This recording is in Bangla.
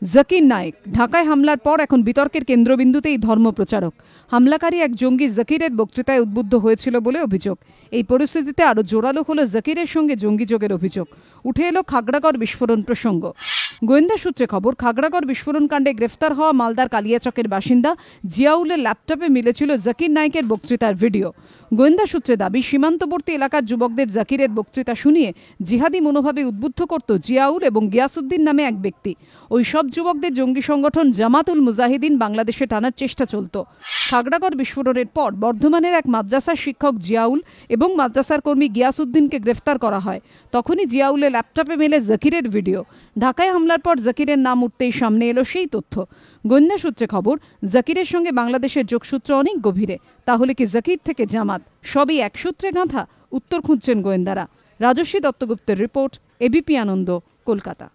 জাকির নায়েক ঢাকায় হামলার পর এখন বিতর্কের কেন্দ্রবিন্দুতেই ধর্মপ্রচারক। হামলাকারী এক জঙ্গি জাকিরের বক্তৃতায় উদ্বুদ্ধ হয়েছিল বলে অভিযোগ। এই পরিস্থিতিতে আরো জোরালো হলো জাকিরের সঙ্গে জঙ্গি যোগের অভিযোগ। উঠে এলো খাগড়াগড় বিস্ফোরণ প্রসঙ্গ। গোয়েন্দা সূত্রে খবর, খাগড়াগড় বিস্ফোরণ কাণ্ডে গ্রেফতার হওয়া মালদার কালিয়াচকের বাসিন্দা জিয়াউলের ল্যাপটপে মিলেছিল জাকির নায়েকের বক্তৃতার ভিডিও। গোয়েন্দা সূত্রে দাবি, সীমান্তবর্তী এলাকার যুবকদের জাকিরের বক্তৃতা শুনিয়ে জিহাদি মনোভাবে উদ্বুদ্ধ করত জিয়াউল এবং গিয়াসউদ্দিন নামে এক ব্যক্তি। ওই সব যুবকদের জঙ্গি সংগঠন জামাতুল মুজাহিদিন বাংলাদেশে টানার চেষ্টা চলত। খাগড়াগড় বিস্ফোরণের পর বর্ধমানের এক মাদ্রাসার শিক্ষক জিয়াউল এবং মাদ্রাসার কর্মী গিয়াসউদ্দিনকে গ্রেফতার করা হয়। তখনই জিয়াউলের ল্যাপটপে মেলে জাকিরের ভিডিও। ঢাকায় হামলার পর জাকিরের নাম উঠতেই সামনে এলো সেই তথ্য। গোয়েন্দা সূত্রে খবর, জাকিরের সঙ্গে বাংলাদেশের যোগসূত্র অনেক গভীরে। তাহলে কি জাকির থেকে জামাত সবই এক সূত্রে গাঁথা? উত্তর খুঁজছেন গোয়েন্দারা। রাজস্বী দত্তগুপ্তের রিপোর্ট, এবিপি আনন্দ, কলকাতা।